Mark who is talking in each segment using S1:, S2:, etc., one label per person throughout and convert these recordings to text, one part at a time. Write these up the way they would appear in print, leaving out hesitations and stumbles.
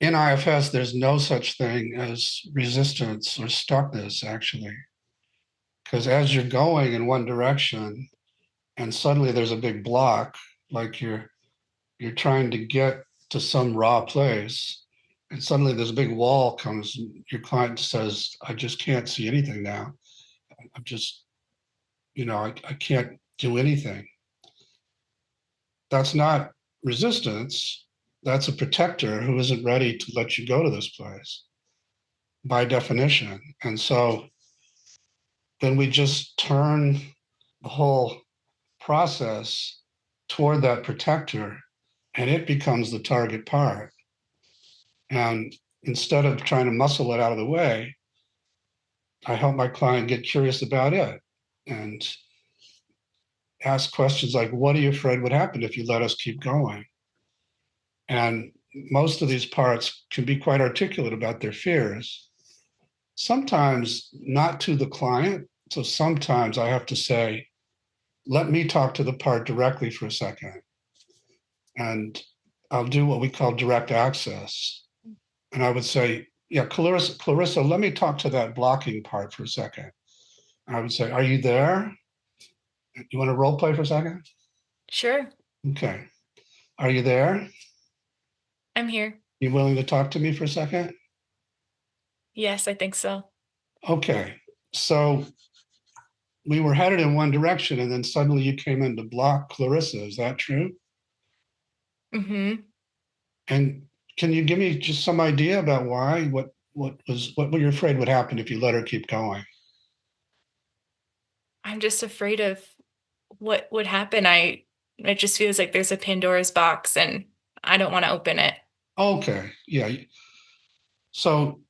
S1: in IFS, there's no such thing as resistance or stuckness, actually, because as you're going in one direction and suddenly there's a big block, like you're trying to get to some raw place, and suddenly this big wall comes, and your client says, "I just can't see anything now. I'm just, I can't do anything." That's not resistance. That's a protector who isn't ready to let you go to this place by definition. And so then we just turn the whole process toward that protector and it becomes the target part. And instead of trying to muscle it out of the way, I help my client get curious about it and ask questions like, what are you afraid would happen if you let us keep going? And most of these parts can be quite articulate about their fears, sometimes not to the client. So sometimes I have to say, let me talk to the part directly for a second. And I'll do what we call direct access. And I would say, yeah, Clarissa, let me talk to that blocking part for a second. I would say, are you there? You want to role play for a second?
S2: Sure,
S1: Okay. Are you there?
S2: I'm here.
S1: You willing to talk to me for a second?
S2: Yes, I think so.
S1: Okay. So we were headed in one direction and then suddenly you came in to block Clarissa. Is that true?
S2: Hmm.
S1: And can you give me just some idea about why? What were you afraid would happen if you let her keep going?
S2: I'm just afraid of what would happen. It just feels like there's a Pandora's box and I don't want to open it.
S1: Okay. Yeah. So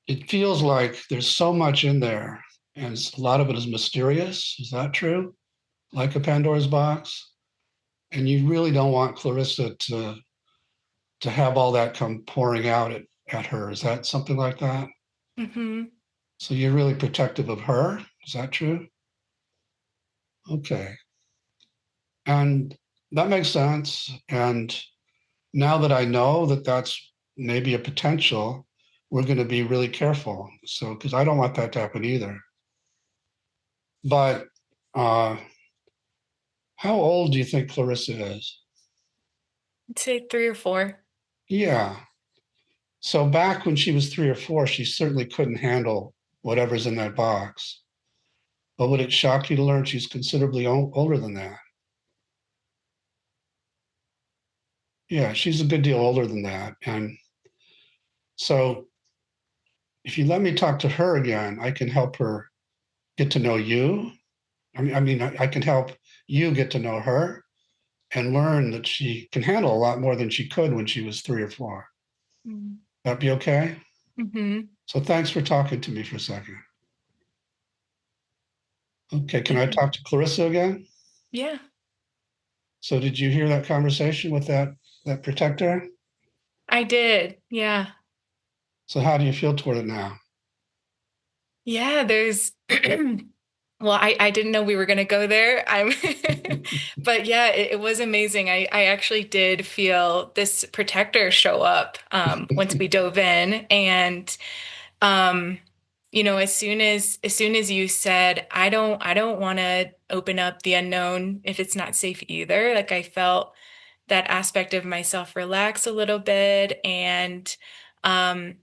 S1: it feels like there's so much in there and a lot of it is mysterious. Is that true? Like a Pandora's box? And you really don't want Clarissa to have all that come pouring out at her. Is that something like that?
S2: Hmm.
S1: So you're really protective of her. Is that true? Okay. And that makes sense. And now that I know that that's maybe a potential, we're going to be really careful. So, because I don't want that to happen either. But uh, how old do you think Clarissa is?
S2: I'd say 3 or 4.
S1: Yeah. So back when she was 3 or 4, she certainly couldn't handle whatever's in that box. But would it shock you to learn she's considerably older than that? Yeah, she's a good deal older than that. And so if you let me talk to her again, I can help her get to know you. I can help you get to know her and learn that she can handle a lot more than she could when she was 3 or 4. That be okay?
S2: Mm-hmm.
S1: So thanks for talking to me for a second. Okay, can I
S2: Yeah.
S1: talk to Clarissa again?
S2: Yeah,
S1: So did you hear that conversation with that protector?
S2: I did. Yeah.
S1: So how do you feel toward it now?
S2: Yeah, there's well, I didn't know we were gonna go there. I'm but yeah, it was amazing. I actually did feel this protector show up once we dove in. And um, as soon as you said, I don't want to open up the unknown if it's not safe either, like I felt that aspect of myself relax a little bit. And um,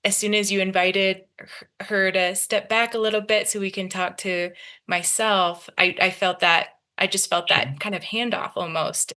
S2: as soon as you invited her to step back a little bit so we can talk to myself, I felt that I just felt
S1: Sure.
S2: that kind of handoff almost.